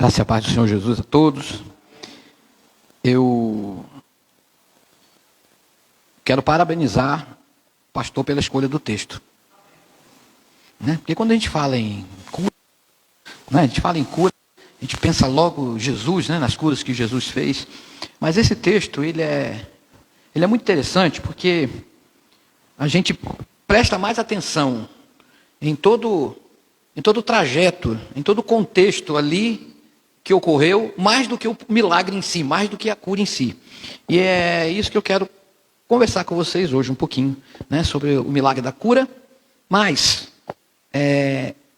Graça e a paz do Senhor Jesus a todos. Eu quero parabenizar o pastor pela escolha do texto. Porque quando a gente fala em cura, a gente pensa logo Jesus, nas curas que Jesus fez. Mas esse texto, ele é muito interessante porque a gente presta mais atenção em todo o trajeto, em todo o contexto ali que ocorreu, mais do que o milagre em si, mais do que a cura em si. E é isso que eu quero conversar com vocês hoje um pouquinho, sobre o milagre da cura, mas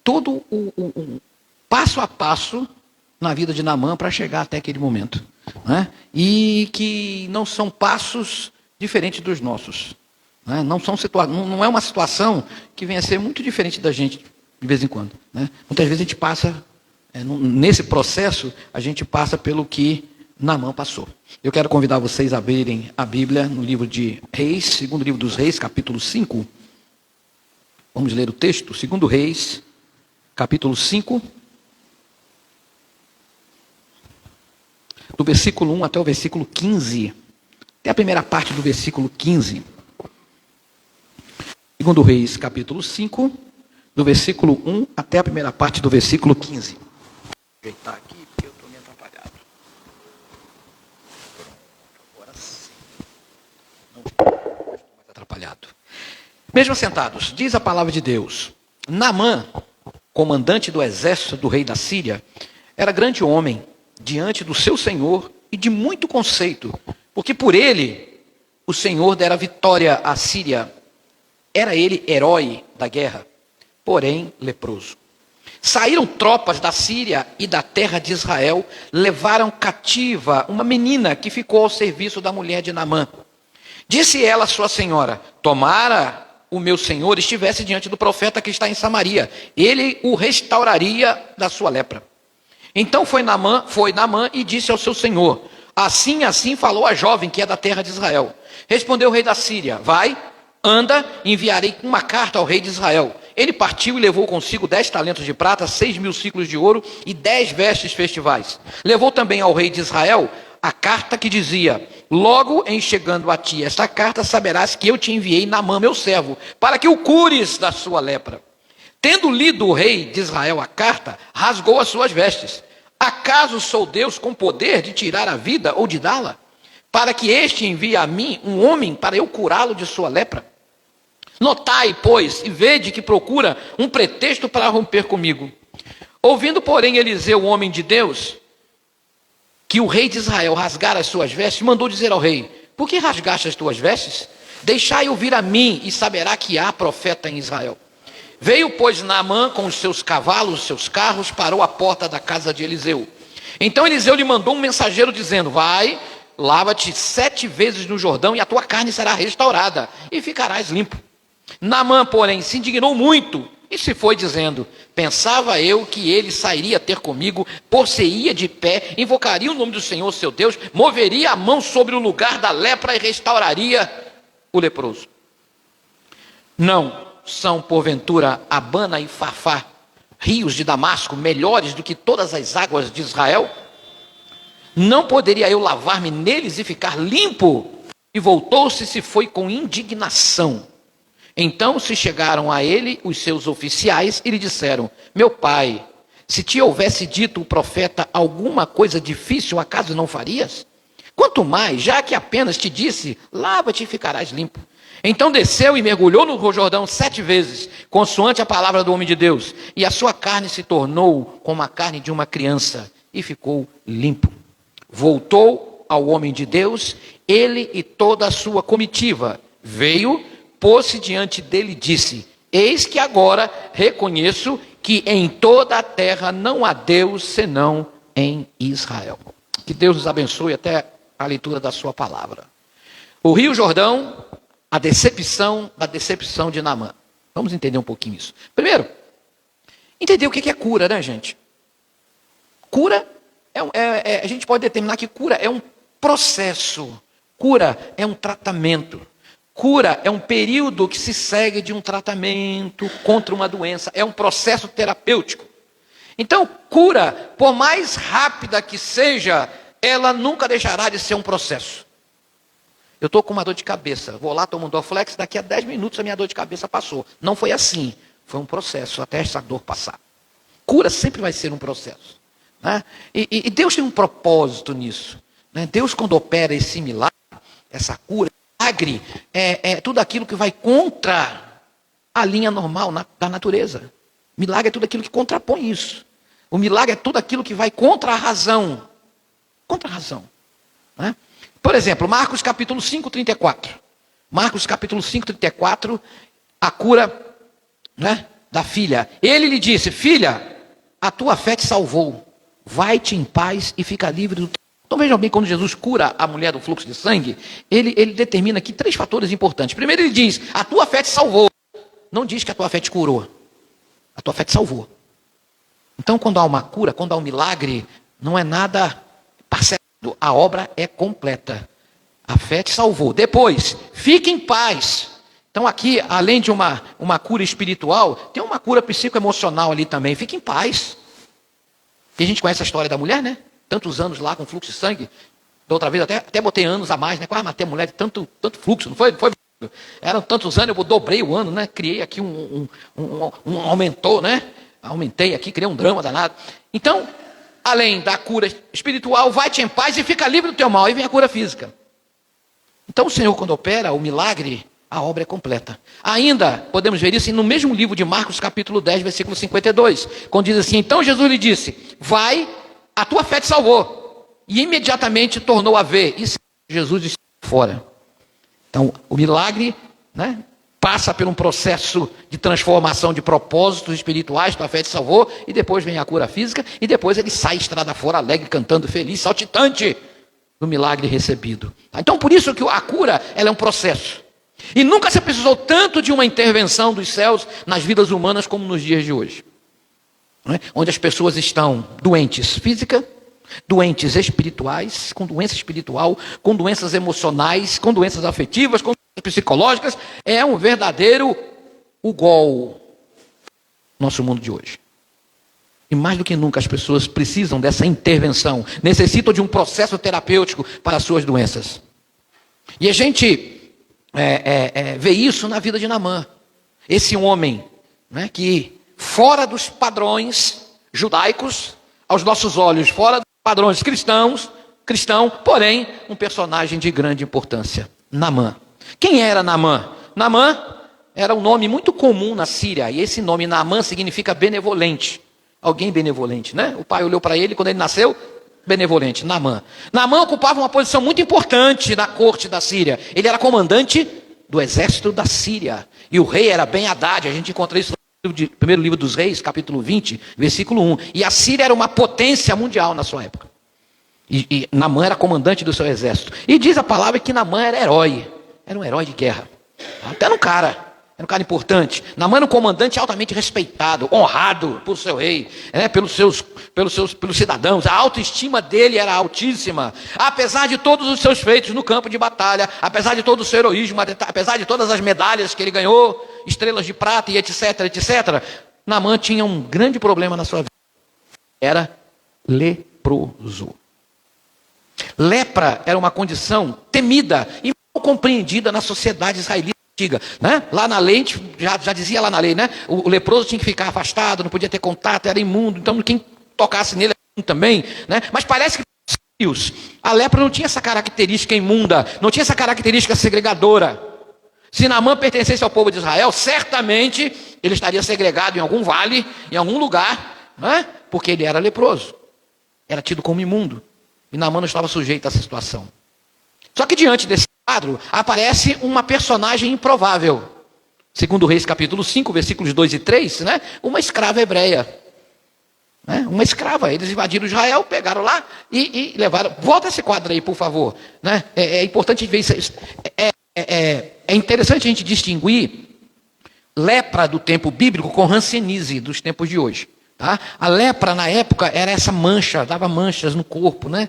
todo o passo a passo na vida de Naamã para chegar até aquele momento. E que não são passos diferentes dos nossos. Não é uma situação que venha a ser muito diferente da gente de vez em quando. Muitas vezes a gente passa, nesse processo, a gente passa pelo que Naamã passou. Eu quero convidar vocês a abrirem a Bíblia no livro de Reis, segundo livro dos Reis, capítulo 5. Vamos ler o texto, segundo Reis, capítulo 5, do versículo 1 até o versículo 15. Até a primeira parte do versículo 15. Segundo Reis, capítulo 5, do versículo 1 até a primeira parte do versículo 15. Vou ajeitar aqui, porque eu estou meio atrapalhado. Agora sim. Não estou mais atrapalhado. Mesmo sentados, diz a palavra de Deus: Naamã, comandante do exército do rei da Síria, era grande homem diante do seu senhor e de muito conceito, porque por ele o Senhor dera vitória à Síria. Era ele herói da guerra, porém leproso. Saíram tropas da Síria e da terra de Israel, levaram cativa uma menina que ficou ao serviço da mulher de Naamã. Disse ela à sua senhora: tomara o meu senhor estivesse diante do profeta que está em Samaria, ele o restauraria da sua lepra. Então foi Naamã e disse ao seu senhor: assim falou a jovem que é da terra de Israel. Respondeu o rei da Síria: vai, anda, enviarei uma carta ao rei de Israel. Ele partiu e levou consigo 10 talentos de prata, 6.000 ciclos de ouro e 10 vestes festivais. Levou também ao rei de Israel a carta que dizia: logo em chegando a ti esta carta, saberás que eu te enviei Naamã, meu servo, para que o cures da sua lepra. Tendo lido o rei de Israel a carta, rasgou as suas vestes. Acaso sou Deus com poder de tirar a vida ou de dá-la? Para que este envie a mim um homem para eu curá-lo de sua lepra? Notai, pois, e vede que procura um pretexto para romper comigo. Ouvindo, porém, Eliseu, o homem de Deus, que o rei de Israel rasgara as suas vestes, mandou dizer ao rei: por que rasgaste as tuas vestes? Deixai-o vir a mim, e saberá que há profeta em Israel. Veio, pois, Naamã com os seus cavalos, os seus carros, parou à porta da casa de Eliseu. Então Eliseu lhe mandou um mensageiro dizendo: vai, lava-te 7 vezes no Jordão, e a tua carne será restaurada, e ficarás limpo. Naamã, porém, se indignou muito, e se foi dizendo: pensava eu que ele sairia ter comigo, por-se-ia de pé, invocaria o nome do Senhor seu Deus, moveria a mão sobre o lugar da lepra e restauraria o leproso. Não são, porventura, Abana e Farfá, rios de Damasco, melhores do que todas as águas de Israel? Não poderia eu lavar-me neles e ficar limpo? E voltou-se e se foi com indignação. Então se chegaram a ele os seus oficiais e lhe disseram: meu pai, se te houvesse dito o profeta alguma coisa difícil, acaso não farias? Quanto mais, já que apenas te disse: lava-te e ficarás limpo. Então desceu e mergulhou no Jordão 7 vezes, consoante a palavra do homem de Deus, e a sua carne se tornou como a carne de uma criança, e ficou limpo. Voltou ao homem de Deus, ele e toda a sua comitiva. Veio, pôs-se diante dele e disse: eis que agora reconheço que em toda a terra não há Deus senão em Israel. Que Deus nos abençoe até a leitura da sua palavra. O Rio Jordão, a decepção da decepção de Naamã. Vamos entender um pouquinho isso. Primeiro, entender o que é cura, gente? Cura, a gente pode determinar que cura é um processo. Cura é um tratamento. Cura é um período que se segue de um tratamento contra uma doença. É um processo terapêutico. Então, cura, por mais rápida que seja, ela nunca deixará de ser um processo. Eu estou com uma dor de cabeça, vou lá, tomo um Dorflex, daqui a 10 minutos a minha dor de cabeça passou. Não foi assim, foi um processo até essa dor passar. Cura sempre vai ser um processo. Né? E Deus tem um propósito nisso. Né? Deus, quando opera esse milagre, essa cura, milagre é tudo aquilo que vai contra a linha normal da natureza. Milagre é tudo aquilo que contrapõe isso. O milagre é tudo aquilo que vai contra a razão. Contra a razão. Né? Por exemplo, Marcos capítulo 5, 34. Marcos capítulo 5, 34, a cura, né, da filha. Ele lhe disse: filha, a tua fé te salvou. Vai-te em paz e fica livre do... Então vejam bem, quando Jesus cura a mulher do fluxo de sangue, ele determina aqui 3 fatores importantes. Primeiro ele diz: a tua fé te salvou. Não diz que a tua fé te curou. A tua fé te salvou. Então quando há uma cura, quando há um milagre, não é nada parcelado. A obra é completa. A fé te salvou. Depois, fique em paz. Então aqui, além de uma cura espiritual, tem uma cura psicoemocional ali também. Fique em paz. E a gente conhece a história da mulher, né? Tantos anos lá com fluxo de sangue. Da outra vez até botei anos a mais, né? Quase matei a mulher de tanto fluxo, não foi? Eram tantos anos, eu dobrei o ano, né? Criei aqui aumentou, né? Aumentei aqui, criei um drama danado. Então, além da cura espiritual, vai-te em paz e fica livre do teu mal. Aí vem a cura física. Então o Senhor, quando opera o milagre, a obra é completa. Ainda podemos ver isso no mesmo livro de Marcos, capítulo 10, versículo 52. Quando diz assim: então Jesus lhe disse: vai, a tua fé te salvou. E imediatamente tornou a ver. E Jesus está fora. Então o milagre, né, passa por um processo de transformação de propósitos espirituais, tua fé te salvou, e depois vem a cura física, e depois ele sai estrada fora, alegre, cantando, feliz, saltitante do milagre recebido. Então por isso que a cura, ela é um processo. E nunca se precisou tanto de uma intervenção dos céus nas vidas humanas como nos dias de hoje. Não é? Onde as pessoas estão doentes física, doentes espirituais, com doença espiritual, com doenças emocionais, com doenças afetivas, com psicológicas. É um verdadeiro ugol nosso mundo de hoje. E mais do que nunca as pessoas precisam dessa intervenção, necessitam de um processo terapêutico para as suas doenças. E a gente vê isso na vida de Naamã. Esse homem, né, que fora dos padrões judaicos, aos nossos olhos, fora dos padrões cristão, porém um personagem de grande importância. Naamã. Quem era Naamã? Naamã era um nome muito comum na Síria, e esse nome Naamã significa benevolente. Alguém benevolente, né? O pai olhou para ele quando ele nasceu, benevolente, Naamã. Naamã ocupava uma posição muito importante na corte da Síria. Ele era comandante do exército da Síria. E o rei era Ben-Hadad. A gente encontra isso no primeiro livro dos Reis, capítulo 20, versículo 1. E a Síria era uma potência mundial na sua época. E Naamã era comandante do seu exército. E diz a palavra que Naamã era herói. Era um herói de guerra. Até no cara. Era um cara importante. Naamã era um comandante altamente respeitado, honrado por seu rei, né, pelos cidadãos. A autoestima dele era altíssima. Apesar de todos os seus feitos no campo de batalha, apesar de todo o seu heroísmo, apesar de todas as medalhas que ele ganhou, estrelas de prata e etc, etc, Naamã tinha um grande problema na sua vida. Era leproso. Lepra era uma condição temida e mal compreendida na sociedade israelita antiga, né? Lá na lei, já dizia lá na lei, né? O leproso tinha que ficar afastado, não podia ter contato, era imundo, então quem tocasse nele era imundo também, né? Mas parece que a lepra não tinha essa característica imunda, não tinha essa característica segregadora. Se Naamã pertencesse ao povo de Israel, certamente ele estaria segregado em algum vale, em algum lugar, né? Porque ele era leproso, era tido como imundo, e Naamã não estava sujeito a essa situação. Só que diante desse quadro, aparece uma personagem improvável. Segundo Reis capítulo 5, versículos 2 e 3, né? Uma escrava hebreia. Né? Uma escrava, eles invadiram Israel, pegaram lá e levaram. Volta esse quadro aí, por favor. Né? É importante ver isso. É interessante a gente distinguir lepra do tempo bíblico com hanseníase dos tempos de hoje. Tá? A lepra na época era essa mancha, dava manchas no corpo, né?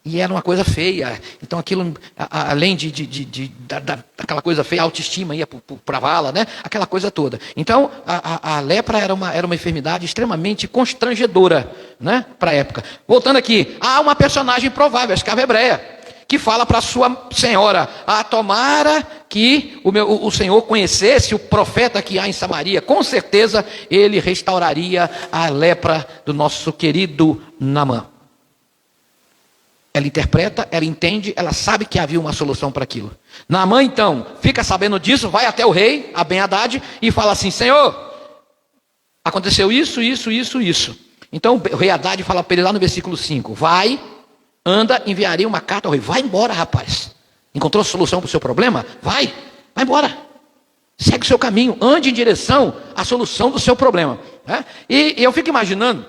E era uma coisa feia. Então aquilo, além daquela coisa feia, a autoestima ia para a vala, né? Aquela coisa toda. Então a lepra era uma enfermidade extremamente constrangedora, né? Para a época. Voltando aqui, há uma personagem provável, a escrava hebreia, que fala para a sua senhora: tomara que o Senhor conhecesse o profeta que há em Samaria, com certeza ele restauraria a lepra do nosso querido Naamã. Ela interpreta, ela entende, ela sabe que havia uma solução para aquilo. Naamã então fica sabendo disso, vai até o rei, a Ben-Hadad, e fala assim: Senhor, aconteceu isso. Então o rei Hadad fala para ele lá no versículo 5, vai, anda, enviarei uma carta ao rei. Vai embora, rapaz. Encontrou solução para o seu problema? Vai embora. Segue o seu caminho, ande em direção à solução do seu problema. Né? E eu fico imaginando,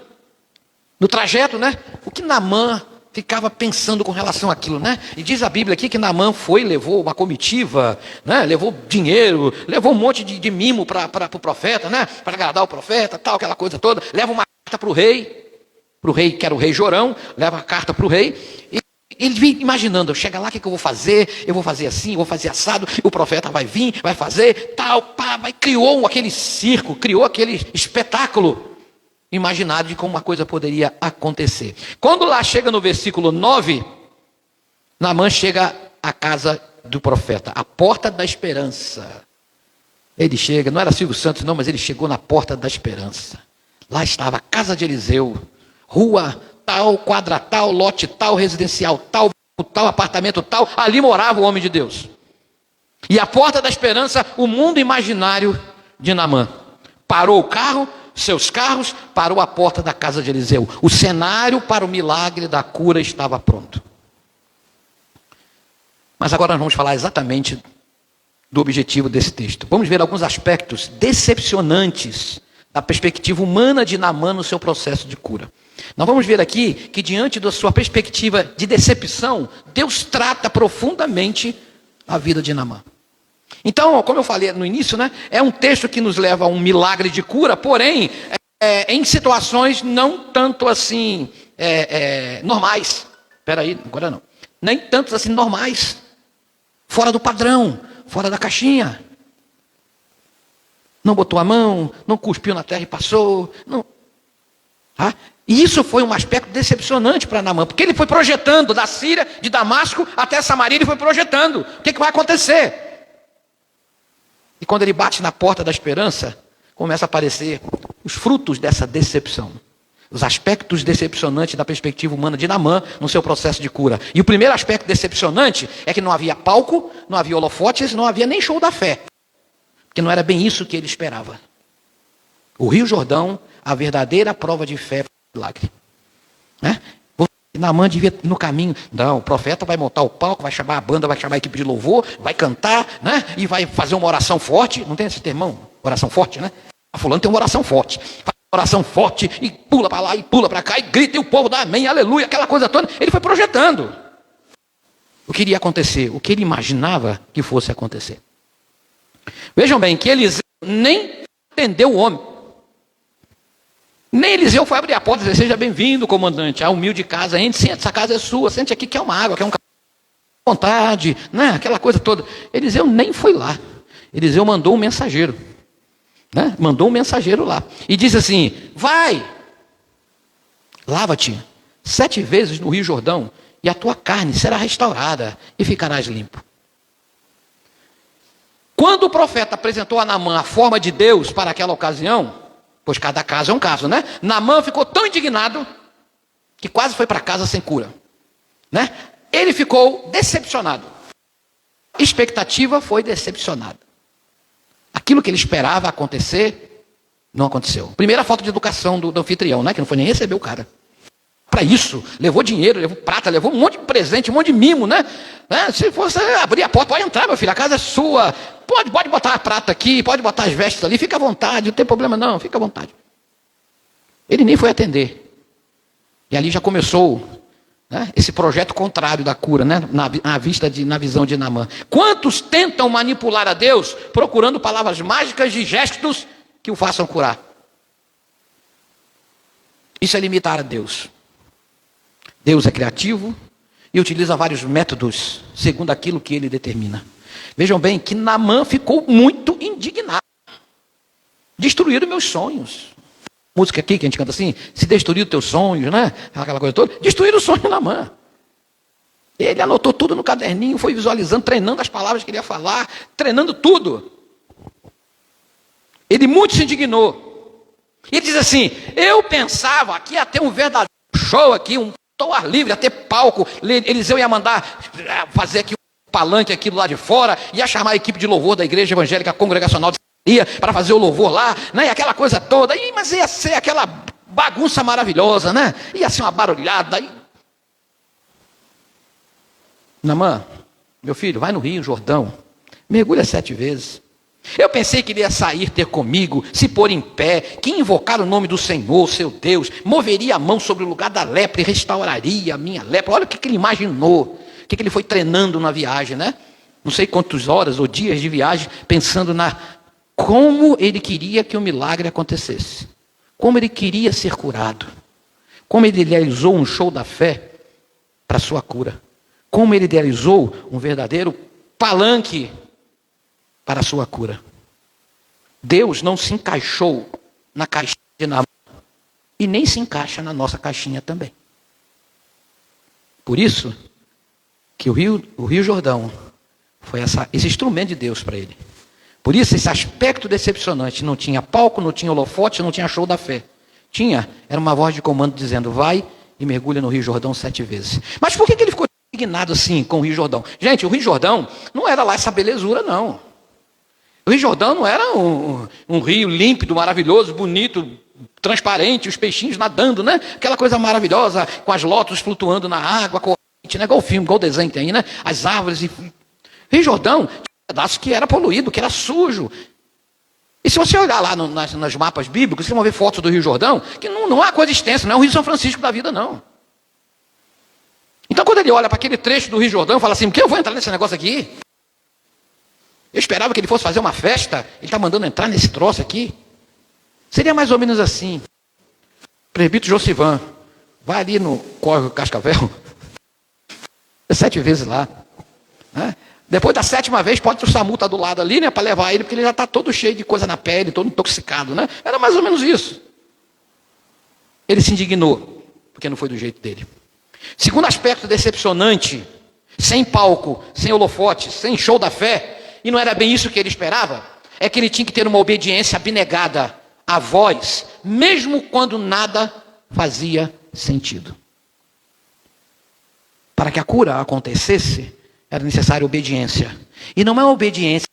no trajeto, né, o que Naamã ficava pensando com relação àquilo, né? E diz a Bíblia aqui que Naamã levou uma comitiva, né? Levou dinheiro, levou um monte de mimo para o profeta, né? Para agradar o profeta, tal, aquela coisa toda. Leva uma carta para o rei, que era o rei Jorão, leva a carta para o rei, e ele vinha imaginando: chega lá, o que eu vou fazer? Eu vou fazer assim, eu vou fazer assado, o profeta vai vir, vai fazer, tal, pá, criou aquele circo, criou aquele espetáculo imaginário de como uma coisa poderia acontecer. Quando lá chega no versículo 9, Naamã chega à casa do profeta, a porta da esperança. Ele chega, não era Silvio Santos não, mas ele chegou na porta da esperança. Lá estava a casa de Eliseu, rua tal, quadra tal, lote tal, residencial tal, apartamento tal, ali morava o homem de Deus. E a porta da esperança, o mundo imaginário de Naamã. Parou o carro, seus carros, parou a porta da casa de Eliseu. O cenário para o milagre da cura estava pronto. Mas agora nós vamos falar exatamente do objetivo desse texto. Vamos ver alguns aspectos decepcionantes da perspectiva humana de Naamã no seu processo de cura. Nós vamos ver aqui que, diante da sua perspectiva de decepção, Deus trata profundamente a vida de Naamã. Então, como eu falei no início, né, é um texto que nos leva a um milagre de cura, porém, em situações não tanto assim normais. Espera aí, agora não. Nem tanto assim normais. Fora do padrão, fora da caixinha. Não botou a mão, não cuspiu na terra e passou. Não. Tá? E isso foi um aspecto decepcionante para Naamã, porque ele foi projetando da Síria, de Damasco até Samaria, ele foi projetando. O que vai acontecer? E quando ele bate na porta da esperança, começa a aparecer os frutos dessa decepção. Os aspectos decepcionantes da perspectiva humana de Naamã no seu processo de cura. E o primeiro aspecto decepcionante é que não havia palco, não havia holofotes, não havia nem show da fé. Porque não era bem isso que ele esperava. O Rio Jordão, a verdadeira prova de fé, foi um milagre. Né? Naamã devia ir no caminho. Não, o profeta vai montar o palco, vai chamar a banda, vai chamar a equipe de louvor, vai cantar, né? E vai fazer uma oração forte. Não tem esse termão? Oração forte, né? A fulano tem uma oração forte. Faz uma oração forte e pula para lá e pula para cá e grita e o povo dá amém, aleluia, aquela coisa toda. Ele foi projetando o que iria acontecer, o que ele imaginava que fosse acontecer. Vejam bem que Eliseu nem atendeu o homem. Nem Eliseu foi abrir a porta e dizer: seja bem-vindo, comandante, a humilde casa, entre, sente, essa casa é sua, sente aqui, quer uma água, quer um café, vontade, né? Aquela coisa toda. Eliseu nem foi lá. Eliseu mandou um mensageiro, né? Mandou um mensageiro lá, e disse assim: vai, lava-te 7 vezes no Rio Jordão, e a tua carne será restaurada, e ficarás limpo. Quando o profeta apresentou a Naamã a forma de Deus para aquela ocasião, pois cada caso é um caso, né? Naamã ficou tão indignado que quase foi para casa sem cura, né? Ele ficou decepcionado. A expectativa foi decepcionada. Aquilo que ele esperava acontecer, não aconteceu. Primeira falta de educação do anfitrião, né? Que não foi nem receber o cara. Para isso, levou dinheiro, levou prata, levou um monte de presente, um monte de mimo, né? Se fosse abrir a porta, pode entrar, meu filho, a casa é sua. Pode botar a prata aqui, pode botar as vestes ali, fica à vontade, não tem problema não, fica à vontade. Ele nem foi atender. E ali já começou, né, esse projeto contrário da cura, né, na visão de Naamã. Quantos tentam manipular a Deus, procurando palavras mágicas e gestos que o façam curar? Isso é limitar a Deus. Deus é criativo, e utiliza vários métodos segundo aquilo que ele determina. Vejam bem que Naamã ficou muito indignado. Destruíram meus sonhos. Música aqui que a gente canta assim, se destruir os teus sonhos, né? Aquela coisa toda. Destruíram o sonho de Naamã. Ele anotou tudo no caderninho, foi visualizando, treinando as palavras que ele ia falar, treinando tudo. Ele muito se indignou. Ele diz assim, eu pensava que ia ter um verdadeiro show aqui, um show ar livre, ia ter palco. Eliseu ia mandar fazer aqui um palanque aqui do lado de fora, ia chamar a equipe de louvor da igreja evangélica congregacional de para fazer o louvor lá, né? E aquela coisa toda, mas ia ser aquela bagunça maravilhosa, né? Ia ser uma barulhada. Naamã, meu filho, vai no Rio Jordão, mergulha 7 vezes. Eu pensei que ele ia sair ter comigo, se pôr em pé, que invocar o nome do Senhor, seu Deus, moveria a mão sobre o lugar da lepra e restauraria a minha lepra. Olha o que ele imaginou, o que ele foi treinando na viagem, né? Não sei quantas horas ou dias de viagem, pensando como ele queria que o milagre acontecesse. Como ele queria ser curado. Como ele idealizou um show da fé para a sua cura. Como ele idealizou um verdadeiro palanque para a sua cura. Deus não se encaixou na caixinha de Naamã. E nem se encaixa na nossa caixinha também. Por isso que o Rio Jordão foi esse instrumento de Deus para ele. Por isso, esse aspecto decepcionante, não tinha palco, não tinha holofote, não tinha show da fé. Era uma voz de comando dizendo, vai e mergulha no Rio Jordão 7 vezes. Mas por que ele ficou indignado assim com o Rio Jordão? Gente, o Rio Jordão não era lá essa belezura, não. O Rio Jordão não era um rio límpido, maravilhoso, bonito, transparente, os peixinhos nadando, né? Aquela coisa maravilhosa, com as lotos flutuando na água, corrente, né? Igual o filme, igual o desenho que tem aí, né? As árvores. Rio Jordão pedaço que era poluído, que era sujo. E se você olhar lá nos mapas bíblicos, vocês vão ver fotos do Rio Jordão, que não é uma coisa extensa, não é o Rio São Francisco da vida, não. Então, quando ele olha para aquele trecho do Rio Jordão, fala assim, por que eu vou entrar nesse negócio aqui? Eu esperava que ele fosse fazer uma festa, ele está mandando entrar nesse troço aqui. Seria mais ou menos assim. Presbítero Josivan, vai ali no córrego Cascavel, 7 vezes lá, né? Depois da 7ª vez, pode o SAMU estar do lado ali, né? Para levar ele, porque ele já está todo cheio de coisa na pele, todo intoxicado, né? Era mais ou menos isso. Ele se indignou, porque não foi do jeito dele. Segundo aspecto decepcionante, sem palco, sem holofote, sem show da fé, e não era bem isso que ele esperava, é que ele tinha que ter uma obediência abnegada à voz, mesmo quando nada fazia sentido. Para que a cura acontecesse, era necessária obediência. E não é uma obediência,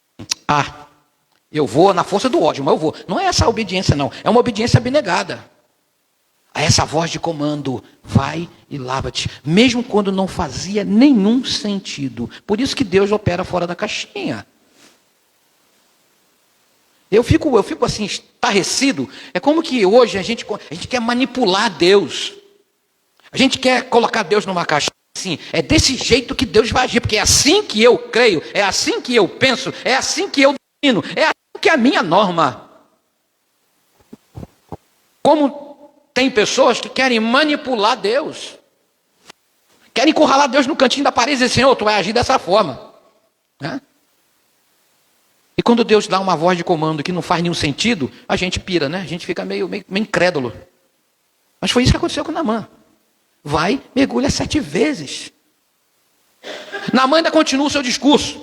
eu vou na força do ódio, mas eu vou. Não é essa a obediência, não. É uma obediência abnegada. A essa voz de comando, vai e lava-te. Mesmo quando não fazia nenhum sentido. Por isso que Deus opera fora da caixinha. Eu fico assim, estarrecido. É como que hoje a gente quer manipular Deus. A gente quer colocar Deus numa caixinha. Assim, é desse jeito que Deus vai agir, porque é assim que eu creio, é assim que eu penso, é assim que eu domino, é assim que é a minha norma. Como tem pessoas que querem manipular Deus, querem encurralar Deus no cantinho da parede e dizer, Senhor, tu vai agir dessa forma, né? E quando Deus dá uma voz de comando que não faz nenhum sentido, a gente pira, né? A gente fica meio incrédulo. Mas foi isso que aconteceu com Naamã. Vai, mergulha 7 vezes. Naamã ainda continua o seu discurso,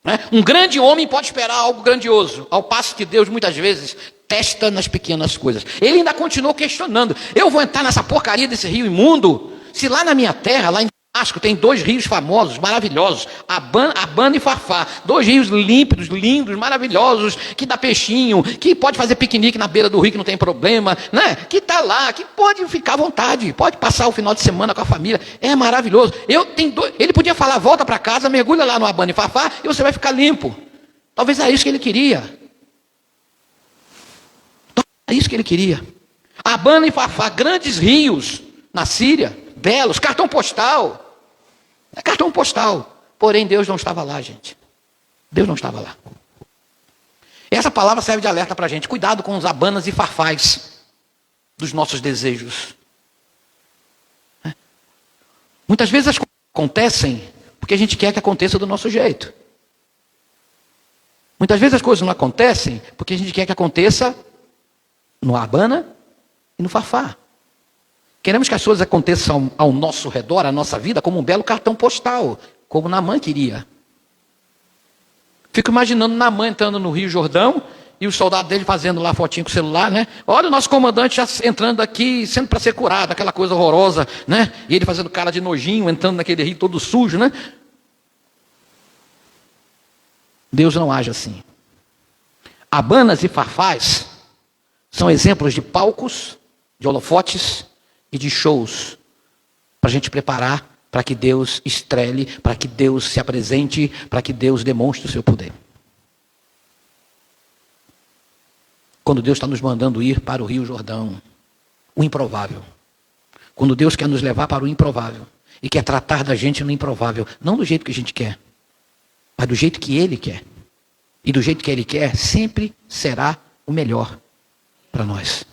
né? Um grande homem pode esperar algo grandioso, ao passo que Deus muitas vezes testa nas pequenas coisas. Ele ainda continuou questionando, eu vou entrar nessa porcaria desse rio imundo? Se lá na minha terra, lá em Damasco, tem 2 rios famosos, maravilhosos, Abana e Farfá, 2 rios límpidos, lindos, maravilhosos, que dá peixinho, que pode fazer piquenique na beira do rio, que não tem problema, né? Que está lá, que pode ficar à vontade, pode passar o final de semana com a família, é maravilhoso. Ele podia falar, volta para casa, mergulha lá no Abana e Farfá, e você vai ficar limpo. Talvez é isso que ele queria. É isso que ele queria. Abana e Farfá, grandes rios na Síria, belos, cartão postal. É cartão postal. Porém, Deus não estava lá, gente. Deus não estava lá. Essa palavra serve de alerta para a gente. Cuidado com os abanas e farfás dos nossos desejos. Muitas vezes as coisas acontecem porque a gente quer que aconteça do nosso jeito. Muitas vezes as coisas não acontecem porque a gente quer que aconteça no Abana e no Fafá. Queremos que as coisas aconteçam ao nosso redor, à nossa vida, como um belo cartão postal, como Naamã queria. Fico imaginando Naamã entrando no Rio Jordão e os soldados dele fazendo lá fotinho com o celular, né? Olha o nosso comandante já entrando aqui, sendo para ser curado, aquela coisa horrorosa, né? E ele fazendo cara de nojinho, entrando naquele rio todo sujo, né? Deus não age assim. Abanas e Fafás são exemplos de palcos, de holofotes e de shows para a gente preparar para que Deus estrele, para que Deus se apresente, para que Deus demonstre o seu poder. Quando Deus está nos mandando ir para o Rio Jordão, o improvável. Quando Deus quer nos levar para o improvável e quer tratar da gente no improvável, não do jeito que a gente quer, mas do jeito que Ele quer. E do jeito que Ele quer, sempre será o melhor para nós.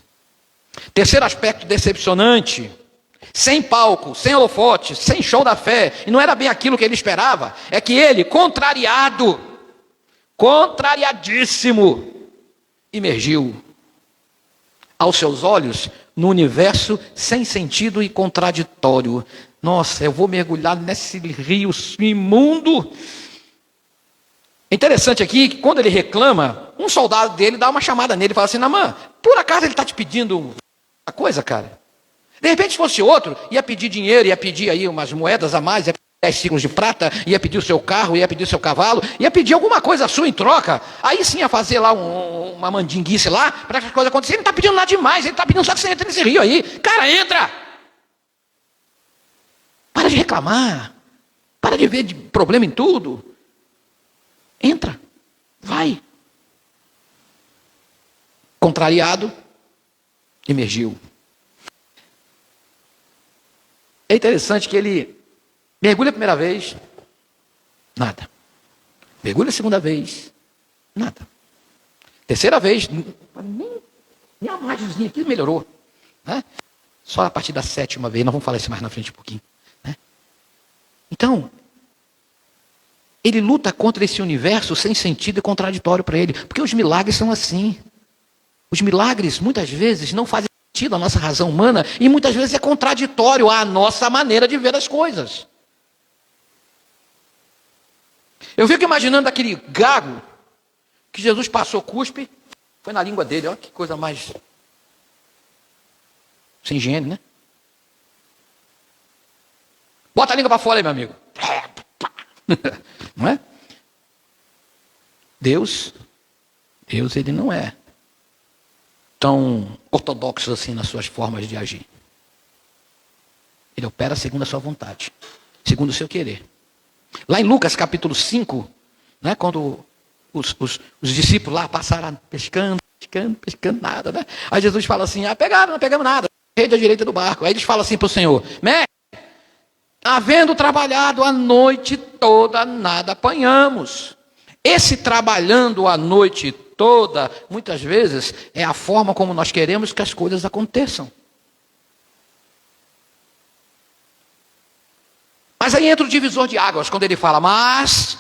Terceiro aspecto decepcionante: sem palco, sem holofote, sem show da fé, e não era bem aquilo que ele esperava, é que ele, contrariadíssimo, imergiu aos seus olhos no universo sem sentido e contraditório. Nossa, eu vou mergulhar nesse rio imundo. É interessante aqui que quando ele reclama, um soldado dele dá uma chamada nele e fala assim: Naamã, por acaso ele está te pedindo uma coisa, cara? De repente, se fosse outro, ia pedir dinheiro, ia pedir aí umas moedas a mais, ia pedir 10 ciclos de prata, ia pedir o seu carro, ia pedir o seu cavalo, ia pedir alguma coisa sua em troca. Aí sim ia fazer lá uma mandinguice lá, para que as coisas acontecerem. Ele não está pedindo nada demais, ele está pedindo só que você entre nesse rio aí. Cara, entra! Para de reclamar, para de ver de problema em tudo. Entra, vai. Contrariado, emergiu. É interessante que ele mergulha a primeira vez, nada. Mergulha a segunda vez, nada. Terceira vez, nem a margemzinha aqui melhorou. Né? Só a partir da sétima vez, nós vamos falar isso mais na frente um pouquinho. Né? Então, ele luta contra esse universo sem sentido e contraditório para ele. Porque os milagres são assim. Os milagres, muitas vezes, não fazem sentido à nossa razão humana e muitas vezes é contraditório à nossa maneira de ver as coisas. Eu fico imaginando aquele gago que Jesus passou cuspe, foi na língua dele. Olha que coisa mais sem higiene, né? Bota a língua para fora aí, meu amigo. Não é? Deus, ele não é tão ortodoxo assim nas suas formas de agir. Ele opera segundo a sua vontade, segundo o seu querer. Lá em Lucas capítulo 5, né, quando os discípulos lá passaram pescando, nada, né? Aí Jesus fala assim: pegaram, não pegamos nada, rede à direita do barco. Aí eles falam assim para o Senhor: mestre, havendo trabalhado a noite toda, nada apanhamos. Esse trabalhando a noite toda, muitas vezes, é a forma como nós queremos que as coisas aconteçam. Mas aí entra o divisor de águas, quando ele fala, mas,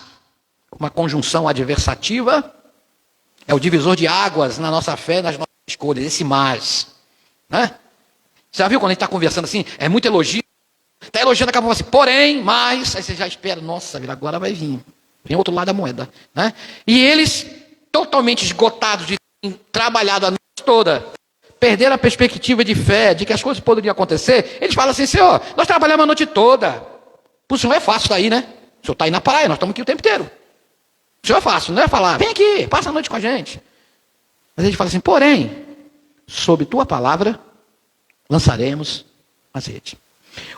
uma conjunção adversativa, é o divisor de águas na nossa fé, nas nossas escolhas, esse mas. Né? Você já viu quando a gente está conversando assim, é muito elogio, está elogiando, acabou assim, porém, mas, aí você já espera, nossa, agora vai vir. Vem outro lado da moeda. Né? E eles, totalmente esgotados de terem trabalhado a noite toda, perderam a perspectiva de fé, de que as coisas poderiam acontecer, eles falam assim: Senhor, nós trabalhamos a noite toda. Para o Senhor é fácil estar aí, né? O Senhor está aí na praia, nós estamos aqui o tempo inteiro. O Senhor é fácil, não é falar, vem aqui, passa a noite com a gente. Mas ele fala assim: porém, sob tua palavra, lançaremos as redes.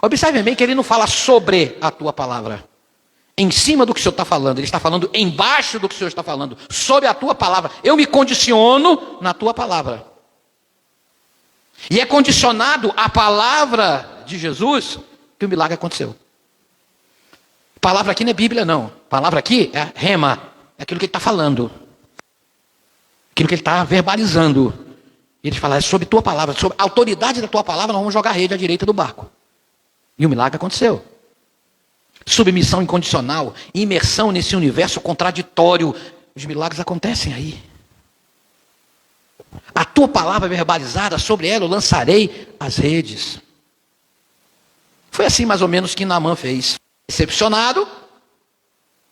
Observe bem que ele não fala sobre a tua palavra, em cima do que o Senhor está falando, ele está falando embaixo do que o Senhor está falando, sobre a tua palavra. Eu me condiciono na tua palavra. E é condicionado à palavra de Jesus que o milagre aconteceu. Palavra aqui não é Bíblia, não. Palavra aqui é rema, é aquilo que ele está falando, aquilo que ele está verbalizando. Ele fala: é sobre tua palavra, sobre a autoridade da tua palavra, nós vamos jogar a rede à direita do barco. E o milagre aconteceu. submissão incondicional, imersão nesse universo contraditório. Os milagres acontecem aí. A tua palavra verbalizada, sobre ela eu lançarei as redes. Foi assim mais ou menos que Naamã fez. Decepcionado,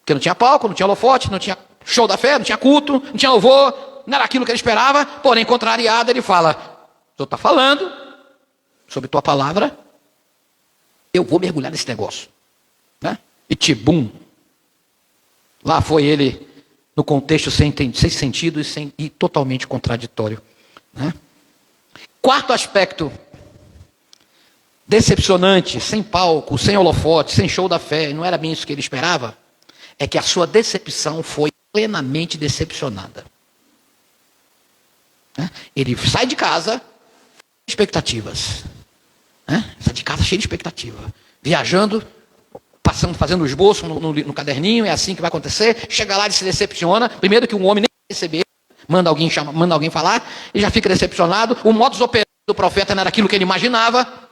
porque não tinha palco, não tinha holofote, não tinha show da fé, não tinha culto, não tinha louvor, não era aquilo que ele esperava, porém contrariado ele fala: o senhor está falando sobre tua palavra, eu vou mergulhar nesse negócio, né? E tibum, lá foi ele no contexto sem sentido e totalmente contraditório, né? Quarto aspecto decepcionante, sem palco, sem holofote, sem show da fé, não era bem isso que ele esperava, é que a sua decepção foi plenamente decepcionada. Ele sai de casa, expectativas. Sai de casa cheio de expectativa. Viajando, passando, fazendo o esboço no caderninho, é assim que vai acontecer. Chega lá e se decepciona. Primeiro que um homem nem receber, manda alguém falar, e já fica decepcionado. O modus operandi do profeta não era aquilo que ele imaginava.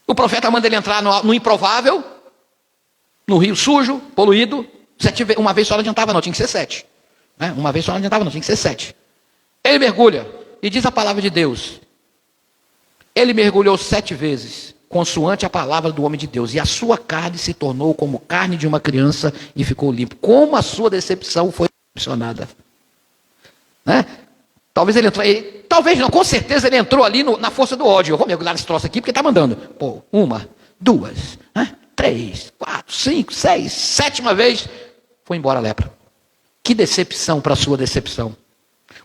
O profeta manda ele entrar no improvável, no rio sujo, poluído. Uma vez só não adiantava não, tinha que ser 7. Uma vez só não adiantava não, tinha que ser 7. Ele mergulha, e diz a palavra de Deus. Ele mergulhou 7 vezes, consoante a palavra do homem de Deus. E a sua carne se tornou como carne de uma criança e ficou limpo. Como a sua decepção foi decepcionada. Talvez ele entrou, talvez não, com certeza ele entrou ali na força do ódio. Eu vou mergulhar nesse troço aqui porque está mandando. 1, 2, 3, 4, 5, 6, 7ª vez, foi embora a lepra. Que decepção para a sua decepção.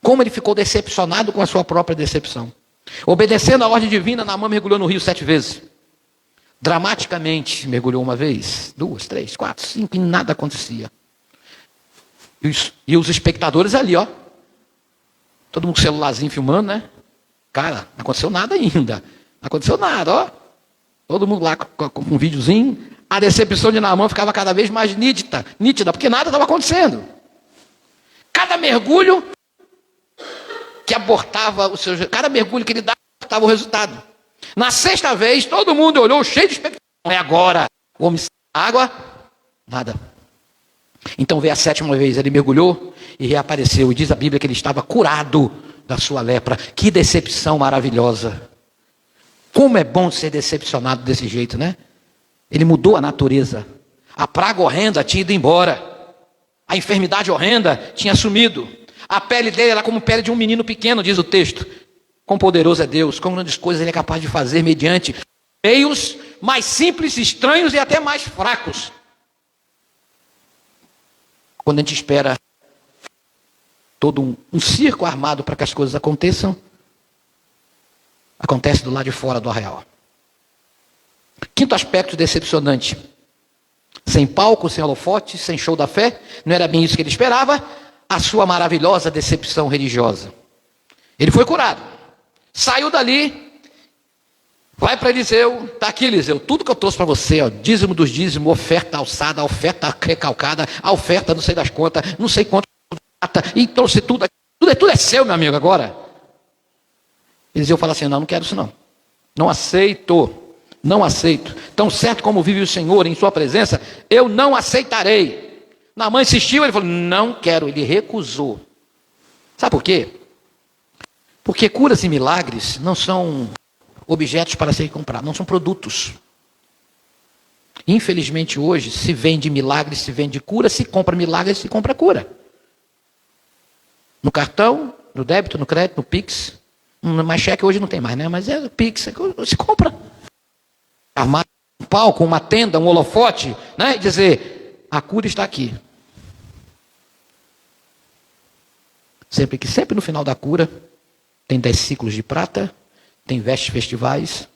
Como ele ficou decepcionado com a sua própria decepção. Obedecendo a ordem divina, Naamã mergulhou no rio 7 vezes. Dramaticamente mergulhou 1 vez, 2, 3, 4, 5 e nada acontecia. E os espectadores ali, ó. Todo mundo com o celularzinho filmando, né? Cara, não aconteceu nada ainda. Não aconteceu nada, ó. Todo mundo lá com um videozinho. A decepção de Naamã ficava cada vez mais nítida, porque nada estava acontecendo. Cada mergulho que abortava cada mergulho que ele dava, abortava o resultado. Na 6ª vez, todo mundo olhou cheio de expectativa. É agora. O homem saiu da água, nada. Então veio a 7ª vez, ele mergulhou e reapareceu. E diz a Bíblia que ele estava curado da sua lepra. Que decepção maravilhosa. Como é bom ser decepcionado desse jeito, né? Ele mudou a natureza. A praga horrenda tinha ido embora. A enfermidade horrenda tinha sumido. A pele dele era como a pele de um menino pequeno, diz o texto. Quão poderoso é Deus, quão grandes coisas ele é capaz de fazer mediante meios mais simples, estranhos e até mais fracos. Quando a gente espera todo um circo armado para que as coisas aconteçam, acontece do lado de fora do arraial. Quinto aspecto decepcionante. Sem palco, sem holofote, sem show da fé, não era bem isso que ele esperava, a sua maravilhosa decepção religiosa. Ele foi curado, saiu dali, vai para Eliseu, está aqui Eliseu, tudo que eu trouxe para você, ó, dízimo dos dízimos, oferta alçada, oferta recalcada, a oferta não sei das contas, não sei quanto, e trouxe tudo é seu, meu amigo, agora. Eliseu fala assim, não quero isso não, não aceito. Tão certo como vive o Senhor em sua presença, eu não aceitarei. Naamã insistiu, ele falou, não quero, ele recusou. Sabe por quê? Porque curas e milagres não são objetos para serem comprados, não são produtos. Infelizmente hoje se vende milagres, se vende cura, se compra milagres, se compra cura. No cartão, no débito, no crédito, no Pix. Mas cheque hoje não tem mais, né? Mas é Pix, se compra. Armar um palco, uma tenda, um holofote, né? E dizer, a cura está aqui. Sempre no final da cura, tem 10 ciclos de prata, tem vestes festivais.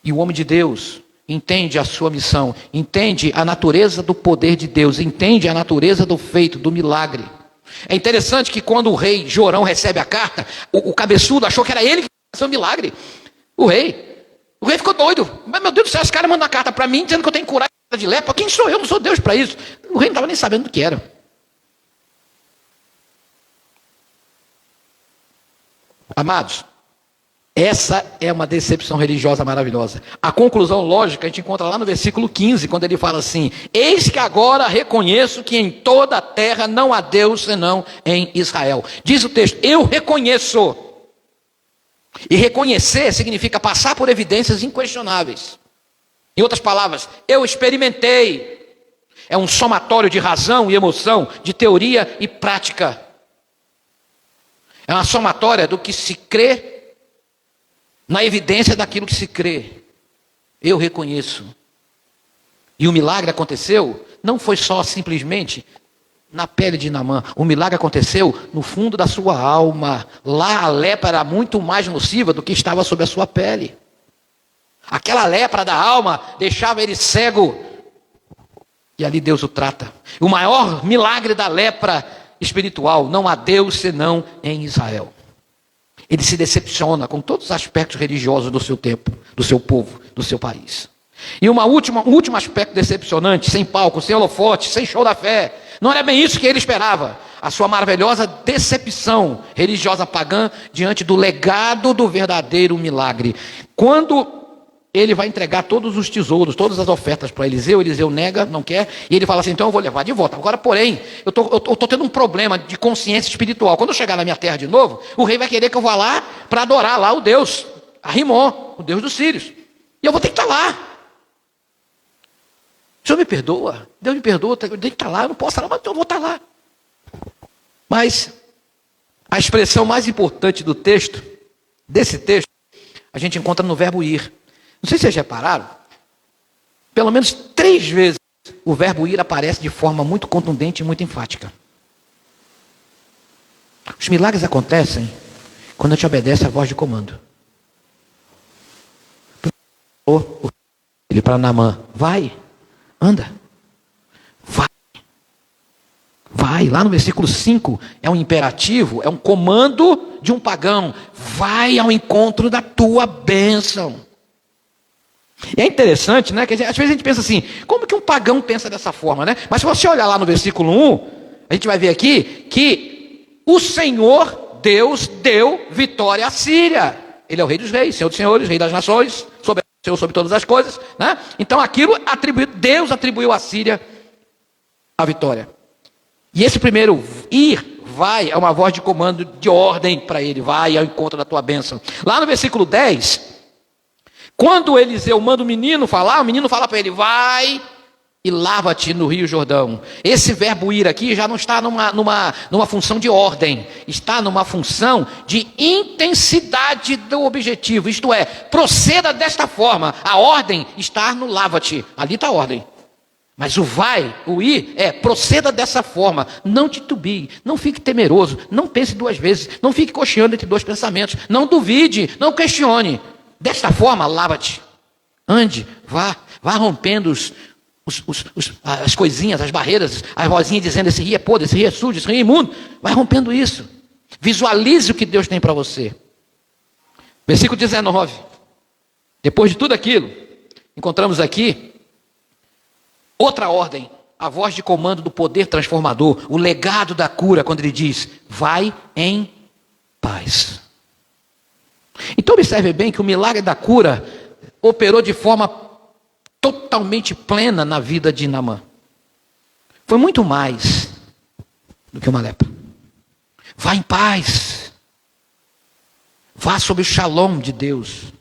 E o homem de Deus entende a sua missão, entende a natureza do poder de Deus, entende a natureza do feito, do milagre. É interessante que quando o rei Jorão recebe a carta, o cabeçudo achou que era ele que ia fazer o milagre. O rei ficou doido. Mas, meu Deus do céu, esse cara manda uma carta para mim dizendo que eu tenho que curar de lepra. Quem sou eu? Não sou Deus para isso. O rei não estava nem sabendo do que era. Amados, Essa é uma decepção religiosa maravilhosa. A conclusão lógica a gente encontra lá no versículo 15, quando ele fala assim: eis que agora reconheço que em toda a terra não há Deus senão em Israel. Diz o texto: eu reconheço. E reconhecer significa passar por evidências inquestionáveis. Em outras palavras, eu experimentei. É um somatório de razão e emoção, de teoria e prática. É uma somatória do que se crê na evidência daquilo que se crê. Eu reconheço. E o milagre aconteceu, não foi só simplesmente na pele de Naamã. O milagre aconteceu no fundo da sua alma. Lá a lepra era muito mais nociva do que estava sobre a sua pele. Aquela lepra da alma deixava ele cego. E ali Deus o trata. O maior milagre da lepra espiritual: não há Deus senão em Israel. Ele se decepciona com todos os aspectos religiosos do seu tempo, do seu povo, do seu país. E um último aspecto decepcionante: sem palco, sem holofote, sem show da fé. Não era bem isso que ele esperava. A sua maravilhosa decepção religiosa pagã diante do legado do verdadeiro milagre. Quando ele vai entregar todos os tesouros, todas as ofertas para Eliseu, Eliseu nega, não quer, e ele fala assim: então eu vou levar de volta. Agora, porém, eu estou tendo um problema de consciência espiritual. Quando eu chegar na minha terra de novo, o rei vai querer que eu vá lá para adorar lá o Deus, Rimon, o Deus dos sírios. E eu vou ter que estar lá. O Senhor me perdoa, Deus me perdoa, eu tenho que estar lá, eu não posso estar lá, mas eu vou estar lá. Mas a expressão mais importante do texto, desse texto, a gente encontra no verbo ir. Não sei se vocês repararam, pelo menos 3 vezes o verbo ir aparece de forma muito contundente e muito enfática. Os milagres acontecem quando a gente obedece à voz de comando. Ele para Naamã: vai, anda, vai. Lá no versículo 5 é um imperativo, é um comando de um pagão: vai ao encontro da tua bênção. E é interessante, né? Que às vezes a gente pensa assim: como que um pagão pensa dessa forma, né? Mas se você olhar lá no versículo 1, a gente vai ver aqui que o Senhor Deus deu vitória à Síria. Ele é o rei dos reis, Senhor dos senhores, rei das nações, Senhor sobre todas as coisas, né? Então Deus atribuiu à Síria a vitória. E esse primeiro ir, vai, é uma voz de comando, de ordem para ele: vai ao encontro da tua bênção. Lá no versículo 10, quando Eliseu manda o menino fala para ele: vai e lava-te no Rio Jordão. Esse verbo ir aqui já não está numa função de ordem, está numa função de intensidade do objetivo. Isto é, proceda desta forma. A ordem está no lava-te, ali está a ordem. Mas o vai, o ir, proceda dessa forma. Não titubie, não fique temeroso, não pense 2 vezes, não fique cocheando entre 2 pensamentos, não duvide, não questione. Desta forma, lava-te, ande, vá rompendo as coisinhas, as barreiras, as vozinhas dizendo: esse rio é podre, esse rio é sujo, esse rio é imundo. Vai rompendo isso. Visualize o que Deus tem para você. Versículo 19. Depois de tudo aquilo, encontramos aqui outra ordem, a voz de comando do poder transformador, o legado da cura, quando ele diz: vai em paz. Então observe bem que o milagre da cura operou de forma totalmente plena na vida de Naamã. Foi muito mais do que uma lepra. Vá em paz. Vá sob o shalom de Deus.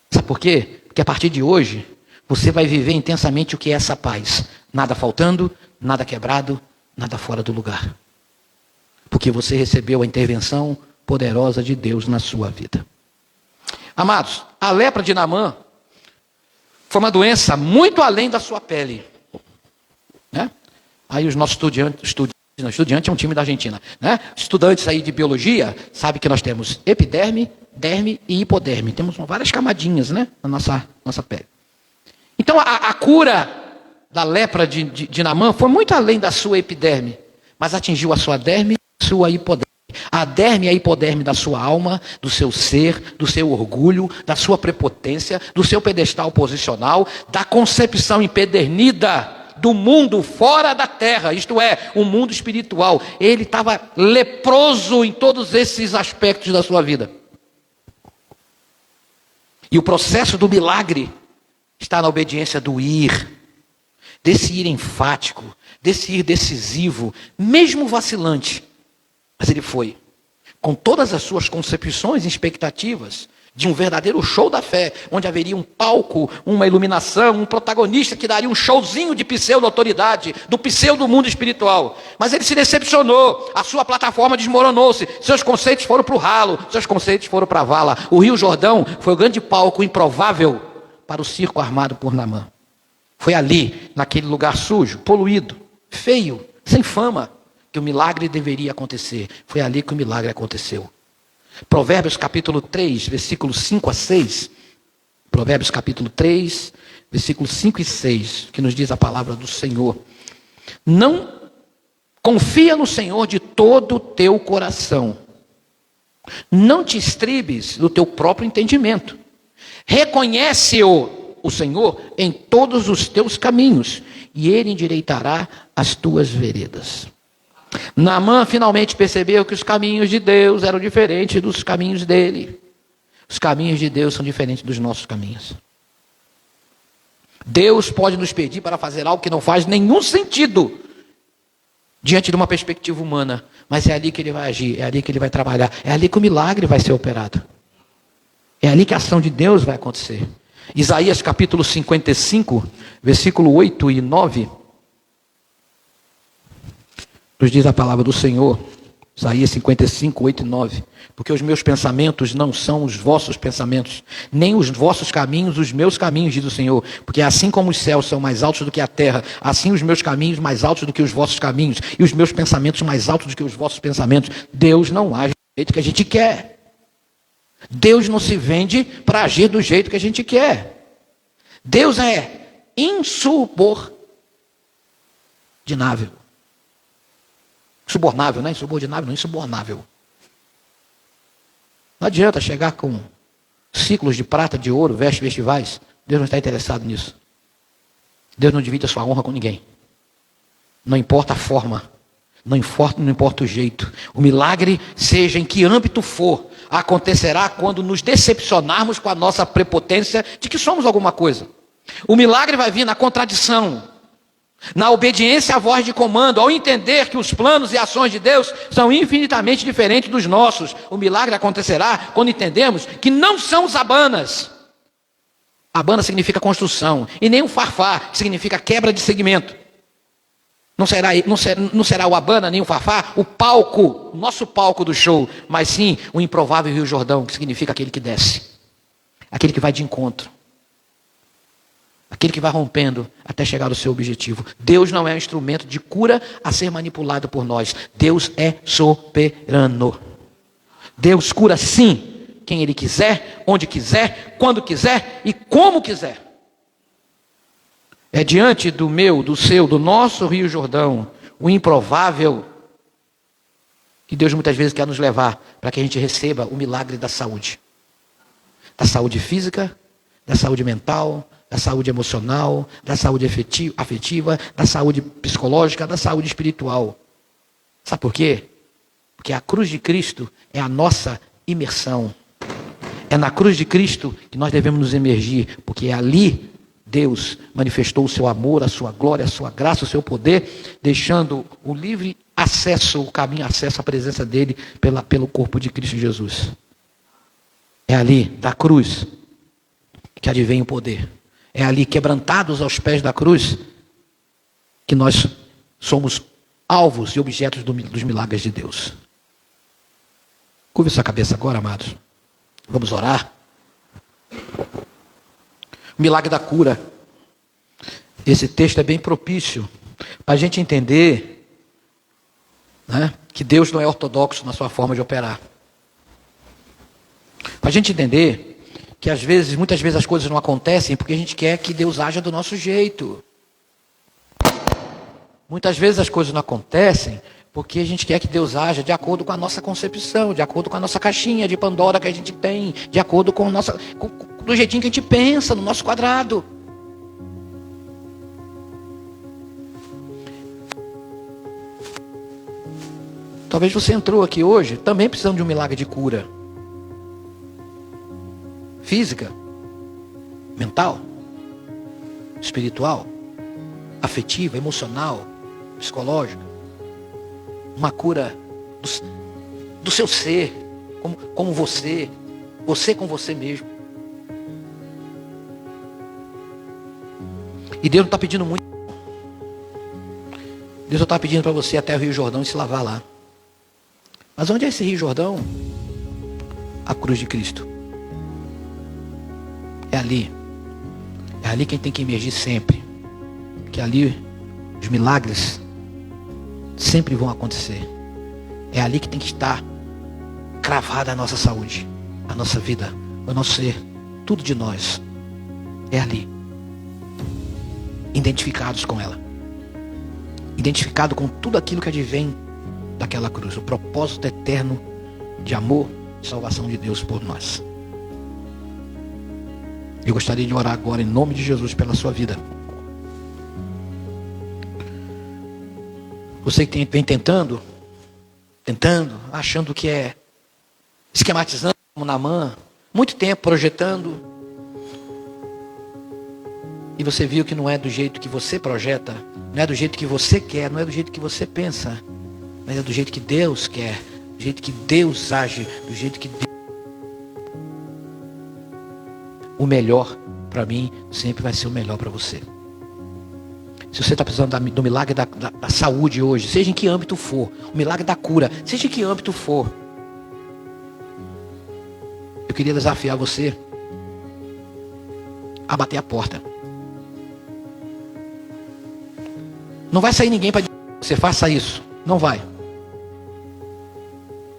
Sabe por quê? Porque a partir de hoje você vai viver intensamente o que é essa paz. Nada faltando, nada quebrado, nada fora do lugar. Porque você recebeu a intervenção poderosa de Deus na sua vida. Amados, a lepra de Naamã foi uma doença muito além da sua pele, né? Aí os nossos estudiante é um time da Argentina, né? Estudantes aí de biologia sabem que nós temos epiderme, derme e hipoderme. Temos várias camadinhas, né, na nossa pele. Então a cura da lepra de Naamã foi muito além da sua epiderme, mas atingiu a sua derme e a sua hipoderme. A derme e a hipoderme da sua alma, do seu ser, do seu orgulho, da sua prepotência, do seu pedestal posicional, da concepção empedernida do mundo fora da terra, isto é, o mundo espiritual. Ele estava leproso em todos esses aspectos da sua vida. E o processo do milagre está na obediência do ir, desse ir enfático, desse ir decisivo, mesmo vacilante. Mas ele foi, com todas as suas concepções e expectativas, de um verdadeiro show da fé, onde haveria um palco, uma iluminação, um protagonista que daria um showzinho de pseudo-autoridade, do pseudo-mundo espiritual. Mas ele se decepcionou, a sua plataforma desmoronou-se, seus conceitos foram para o ralo, seus conceitos foram para a vala. O Rio Jordão foi o grande palco improvável para o circo armado por Naamã. Foi ali, naquele lugar sujo, poluído, feio, sem fama, que o milagre deveria acontecer. Foi ali que o milagre aconteceu. Provérbios capítulo 3, versículos 5 a 6. Provérbios capítulo 3, versículos 5 e 6, que nos diz a palavra do Senhor. Não confia no Senhor de todo o teu coração. Não te estribes do teu próprio entendimento. Reconhece-o, o Senhor, em todos os teus caminhos, e ele endireitará as tuas veredas. Naamã finalmente percebeu que os caminhos de Deus eram diferentes dos caminhos dele. Os caminhos de Deus são diferentes dos nossos caminhos. Deus pode nos pedir para fazer algo que não faz nenhum sentido diante de uma perspectiva humana, mas é ali que ele vai agir, é ali que ele vai trabalhar, é ali que o milagre vai ser operado. É ali que a ação de Deus vai acontecer. Isaías capítulo 55, versículo 8 e 9, nos diz a palavra do Senhor, Isaías 55, 8 e 9. Porque os meus pensamentos não são os vossos pensamentos, nem os vossos caminhos, os meus caminhos, diz o Senhor. Porque assim como os céus são mais altos do que a terra, assim os meus caminhos mais altos do que os vossos caminhos, e os meus pensamentos mais altos do que os vossos pensamentos. Deus não age do jeito que a gente quer. Deus não se vende para agir do jeito que a gente quer. Deus é insubordinável. Subornável, não é insubordinável, não, insubornável. Não adianta chegar com ciclos de prata, de ouro, vestes, festivais. Deus não está interessado nisso. Deus não divide a sua honra com ninguém. Não importa a forma, não importa o jeito. O milagre, seja em que âmbito for, acontecerá quando nos decepcionarmos com a nossa prepotência de que somos alguma coisa. O milagre vai vir na contradição, na obediência à voz de comando, ao entender que os planos e ações de Deus são infinitamente diferentes dos nossos. O milagre acontecerá quando entendemos que não são os abanas. Abana significa construção, e nem o farfá, que significa quebra de segmento. Não será o abana nem o farfá, o palco, o nosso palco do show, mas sim o improvável Rio Jordão, que significa aquele que desce, aquele que vai de encontro, aquele que vai rompendo até chegar ao seu objetivo. Deus não é um instrumento de cura a ser manipulado por nós. Deus é soberano. Deus cura sim, quem Ele quiser, onde quiser, quando quiser e como quiser. É diante do meu, do seu, do nosso Rio Jordão, o improvável, que Deus muitas vezes quer nos levar para que a gente receba o milagre da saúde. Da saúde física, da saúde mental, da saúde emocional, da saúde afetiva, da saúde psicológica, da saúde espiritual. Sabe por quê? Porque a cruz de Cristo é a nossa imersão. É na cruz de Cristo que nós devemos nos emergir, porque é ali Deus manifestou o seu amor, a sua glória, a sua graça, o seu poder, deixando o livre acesso, o caminho acesso à presença dele pelo corpo de Cristo Jesus. É ali, da cruz, que advém o poder. É ali, quebrantados aos pés da cruz, que nós somos alvos e objetos dos milagres de Deus. Curve sua cabeça agora, amados. Vamos orar. O milagre da cura. Esse texto é bem propício para a gente entender, né, que Deus não é ortodoxo na sua forma de operar. Para a gente entender que muitas vezes as coisas não acontecem porque a gente quer que Deus haja do nosso jeito. Muitas vezes as coisas não acontecem porque a gente quer que Deus haja de acordo com a nossa concepção, de acordo com a nossa caixinha de Pandora que a gente tem, de acordo com do jeitinho que a gente pensa, no nosso quadrado. Talvez você entrou aqui hoje também precisando de um milagre de cura física, mental, espiritual, afetiva, emocional, psicológica. Uma cura do seu ser, como você com você mesmo. E Deus não está pedindo muito. Deus só está pedindo para você ir até o Rio Jordão e se lavar lá. Mas onde é esse Rio Jordão? A cruz de Cristo. É ali. É ali quem tem que emergir sempre. Que ali os milagres sempre vão acontecer. É ali que tem que estar cravada a nossa saúde, a nossa vida, o nosso ser, tudo de nós. É ali. Identificados com ela. Identificado com tudo aquilo que advém daquela cruz. O propósito eterno de amor e salvação de Deus por nós. Eu gostaria de orar agora em nome de Jesus pela sua vida. Você que vem tentando, achando que é esquematizando como Naamã, muito tempo projetando, e você viu que não é do jeito que você projeta, não é do jeito que você quer, não é do jeito que você pensa, mas é do jeito que Deus quer, do jeito que Deus age, do jeito que Deus... O melhor para mim sempre vai ser o melhor para você. Se você está precisando do milagre da saúde hoje, seja em que âmbito for, o milagre da cura, seja em que âmbito for, eu queria desafiar você a bater a porta. Não vai sair ninguém para dizer que você faça isso. Não vai.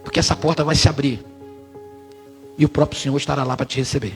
Porque essa porta vai se abrir. E o próprio Senhor estará lá para te receber.